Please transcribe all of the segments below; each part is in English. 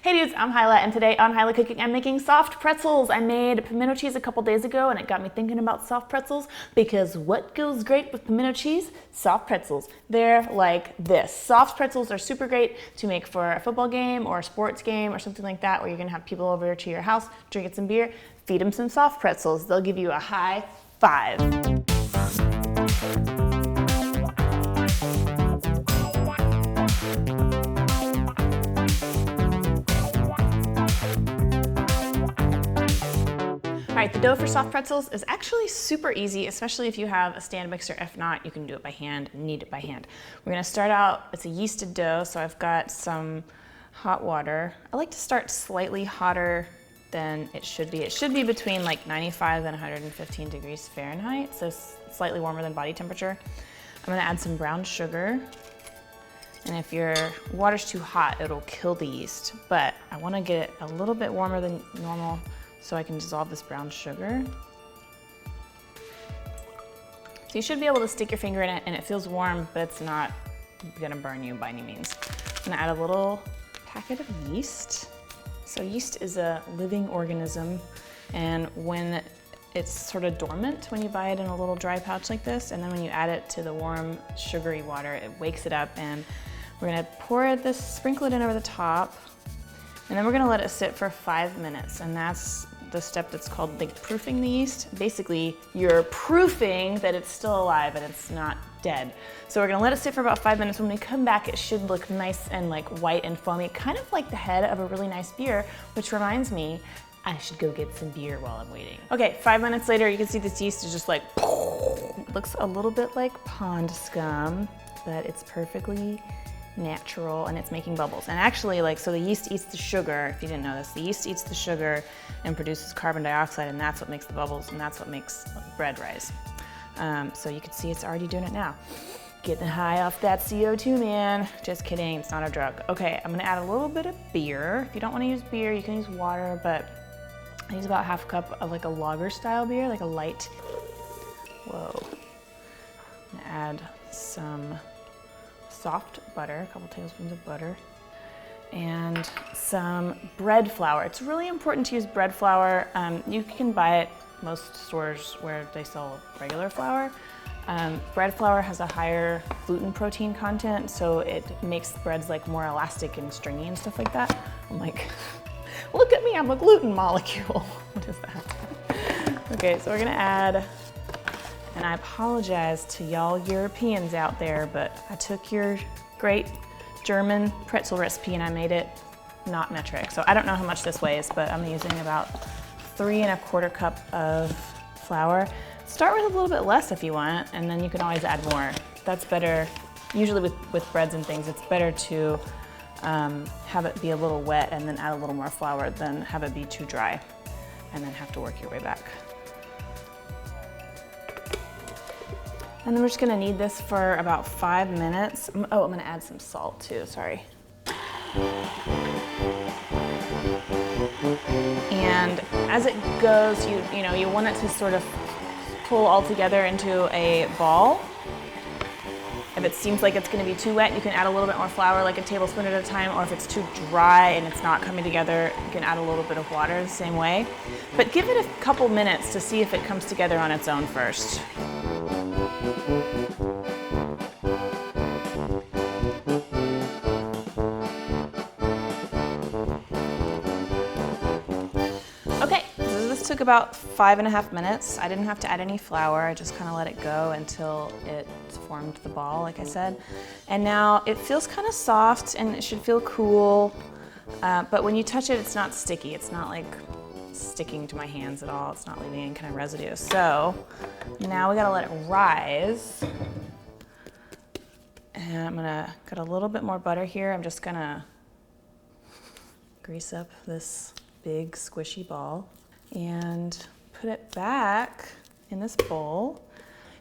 Hey dudes, I'm Hilah, and today on Hilah Cooking, I'm making soft pretzels. I made pimento cheese a couple days ago, and it got me thinking about soft pretzels because what goes great with pimento cheese? Soft pretzels. They're like this. Soft pretzels are super great to make for a football game or a sports game or something like that, where you're gonna have people over to your house, drinking some beer, feed them some soft pretzels. They'll give you a high five. All right, the dough for soft pretzels is actually super easy, especially if you have a stand mixer. If not, you can do it by hand, knead it by hand. We're gonna start out, it's a yeasted dough, so I've got some hot water. I like to start slightly hotter than it should be. It should be between like 95 and 115 degrees Fahrenheit, so slightly warmer than body temperature. I'm gonna add some brown sugar. And if your water's too hot, it'll kill the yeast. But I wanna get it a little bit warmer than normal so I can dissolve this brown sugar. So you should be able to stick your finger in it, and it feels warm, but it's not gonna burn you by any means. I'm gonna add a little packet of yeast. So yeast is a living organism, and when it's sort of dormant, when you buy it in a little dry pouch like this, and then when you add it to the warm, sugary water, it wakes it up, and we're gonna pour this, sprinkle it in over the top, and then we're gonna let it sit for 5 minutes, and that's the step that's called like proofing the yeast. Basically, you're proofing that it's still alive and it's not dead. So we're gonna let it sit for about 5 minutes. When we come back, it should look nice and like white and foamy, kind of like the head of a really nice beer, which reminds me, I should go get some beer while I'm waiting. Okay, 5 minutes later, you can see this yeast is just like, it looks a little bit like pond scum, but it's perfectly natural and it's making bubbles. And actually, like, so the yeast eats the sugar. If you didn't know this, the yeast eats the sugar and produces carbon dioxide, and that's what makes the bubbles, and that's what makes bread rise. So you can see it's already doing it now. Getting high off that CO2, man. Just kidding, it's not a drug. Okay, I'm gonna add a little bit of beer. If you don't wanna use beer, you can use water, but I use about half a cup of like a lager style beer, like a light. Whoa. I'm gonna add some soft butter, a couple tablespoons of butter, and some bread flour. It's really important to use bread flour. You can buy it most stores where they sell regular flour. Bread flour has a higher gluten protein content, so it makes breads like more elastic and stringy and stuff like that. I'm like, look at me, I'm a gluten molecule. What is that? Okay, so we're gonna add, and I apologize to y'all Europeans out there, but I took your great German pretzel recipe and I made it not metric. So I don't know how much this weighs, but I'm using about 3 1/4 cup of flour. Start with a little bit less if you want, and then you can always add more. That's better. Usually with breads and things, it's better to have it be a little wet and then add a little more flour than have it be too dry and then have to work your way back. And then we're just gonna knead this for about 5 minutes. Oh, I'm gonna add some salt too, sorry. And as it goes, you want it to sort of pull all together into a ball. If it seems like it's gonna be too wet, you can add a little bit more flour, like a tablespoon at a time, or if it's too dry and it's not coming together, you can add a little bit of water the same way. But give it a couple minutes to see if it comes together on its own first. Okay, so this took about 5 1/2 minutes. I didn't have to add any flour. I just kind of let it go until it formed the ball, like I said. And now it feels kind of soft and it should feel cool, but when you touch it, it's not sticky. It's not like sticking to my hands at all. It's not leaving any kind of residue. So now we gotta let it rise. And I'm gonna got a little bit more butter here. I'm just gonna grease up this big squishy ball and put it back in this bowl.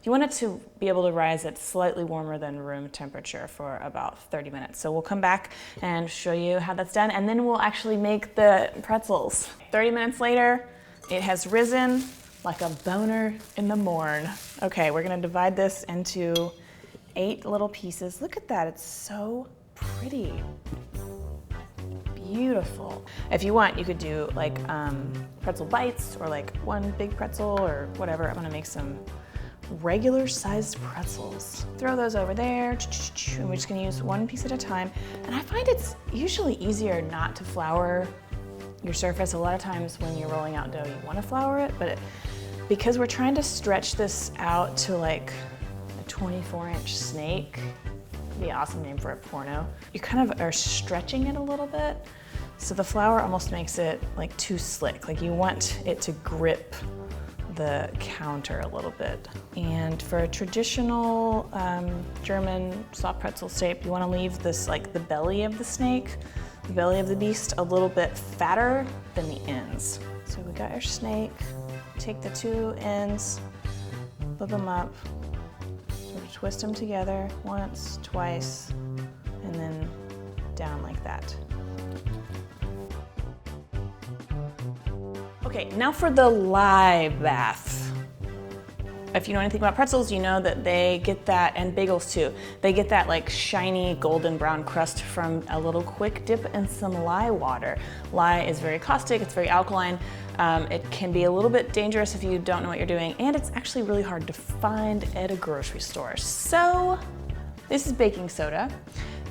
You want it to be able to rise at slightly warmer than room temperature for about 30 minutes. So we'll come back and show you how that's done, and then we'll actually make the pretzels. 30 minutes later, it has risen like a boner in the morn. Okay, we're gonna divide this into 8 little pieces. Look at that, it's so pretty. beautiful. If you want, you could do like pretzel bites or like one big pretzel or whatever. I'm gonna make some regular sized pretzels. Throw those over there, and we're just gonna use one piece at a time. And I find it's usually easier not to flour your surface. A lot of times when you're rolling out dough, you wanna flour it, but because we're trying to stretch this out to like a 24-inch snake, be an awesome name for a porno. You kind of are stretching it a little bit. So the flour almost makes it like too slick. Like you want it to grip the counter a little bit. And for a traditional German soft pretzel shape, you want to leave this like the belly of the snake, the belly of the beast, a little bit fatter than the ends. So we got our snake. Take the two ends, flip them up, sort of twist them together once, twice, and then down like that. Okay, now for the lye bath. If you know anything about pretzels, you know that they get that, and bagels too, they get that like shiny golden brown crust from a little quick dip in some lye water. Lye is very caustic, it's very alkaline. It can be a little bit dangerous if you don't know what you're doing, and it's actually really hard to find at a grocery store. So this is baking soda.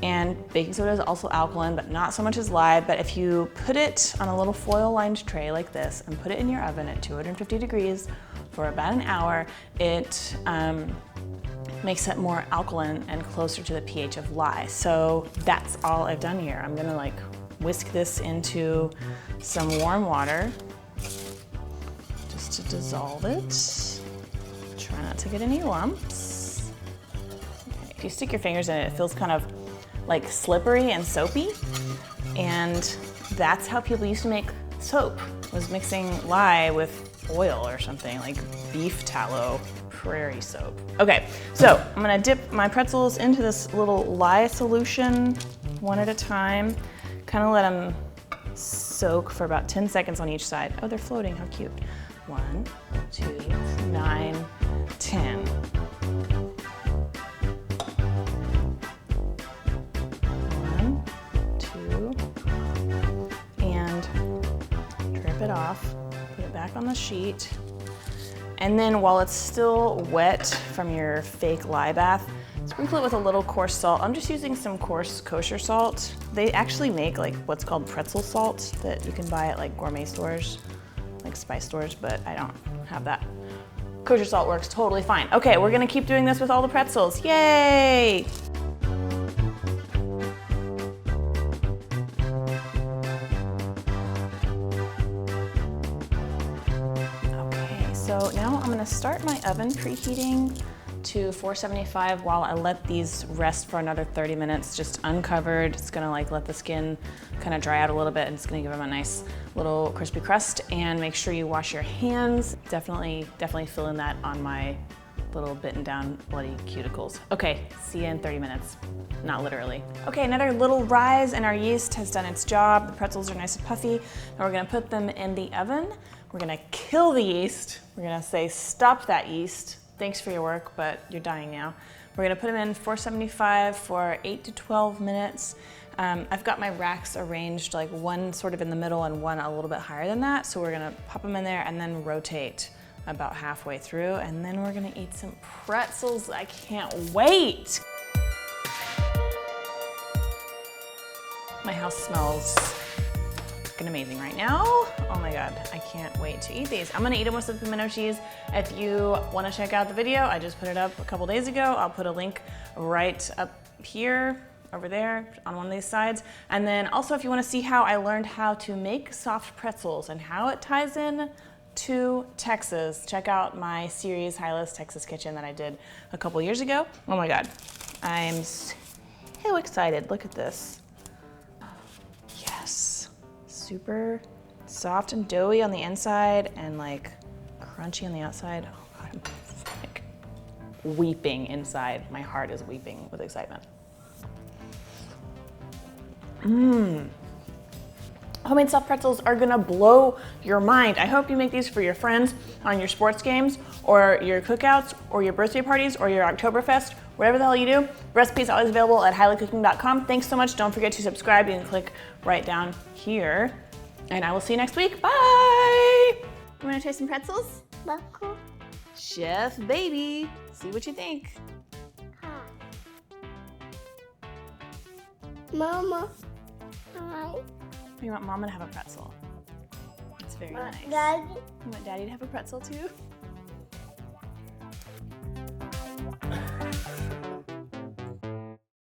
And baking soda is also alkaline, but not so much as lye. But if you put it on a little foil-lined tray like this and put it in your oven at 250 degrees for about an hour, it makes it more alkaline and closer to the pH of lye. So that's all I've done here. I'm gonna like whisk this into some warm water just to dissolve it. Try not to get any lumps. Okay. If you stick your fingers in it, it feels kind of like slippery and soapy, and that's how people used to make soap, was mixing lye with oil or something, like beef tallow prairie soap. Okay, so I'm gonna dip my pretzels into this little lye solution one at a time, kind of let them soak for about 10 seconds on each side. Oh, they're floating, how cute. 1, 2, 9, 10. It off, put it back on the sheet, and then while it's still wet from your fake lye bath, sprinkle it with a little coarse salt. I'm just using some coarse kosher salt. They actually make like what's called pretzel salt that you can buy at like gourmet stores, like spice stores, but I don't have that. Kosher salt works totally fine. Okay, we're gonna keep doing this with all the pretzels. Yay! So now I'm gonna start my oven preheating to 475 while I let these rest for another 30 minutes, just uncovered. It's gonna like let the skin kind of dry out a little bit, and it's gonna give them a nice little crispy crust. And make sure you wash your hands. Definitely fill in that on my little bitten down bloody cuticles. Okay, see you in 30 minutes. Not literally. Okay, another little rise and our yeast has done its job. The pretzels are nice and puffy. Now we're gonna put them in the oven. We're gonna kill the yeast. We're gonna say, stop that yeast. Thanks for your work, but you're dying now. We're gonna put them in 475 for 8 to 12 minutes. I've got my racks arranged like one sort of in the middle and one a little bit higher than that. So we're gonna pop them in there and then rotate about halfway through. And then we're gonna eat some pretzels. I can't wait. My house smells fucking amazing right now. Oh my God, I can't wait to eat these. I'm gonna eat them with some pimento cheese. If you wanna check out the video, I just put it up a couple days ago. I'll put a link right up here, over there, on one of these sides. And then also if you wanna see how I learned how to make soft pretzels and how it ties in to Texas, check out my series, Hilah's Texas Kitchen, that I did a couple years ago. Oh my God, I'm so excited. Look at this. Yes, super soft and doughy on the inside and like crunchy on the outside. Oh God, I'm like weeping inside. My heart is weeping with excitement. Homemade soft pretzels are gonna blow your mind. I hope you make these for your friends on your sports games or your cookouts or your birthday parties or your Oktoberfest, whatever the hell you do. Recipe is always available at hilahcooking.com. Thanks so much. Don't forget to subscribe. You can click right down here. And I will see you next week. Bye! You wanna try some pretzels? Buckle. Chef baby, see what you think. Mama. Hi. You want Mama to have a pretzel. It's very nice. Daddy. You want Daddy to have a pretzel too?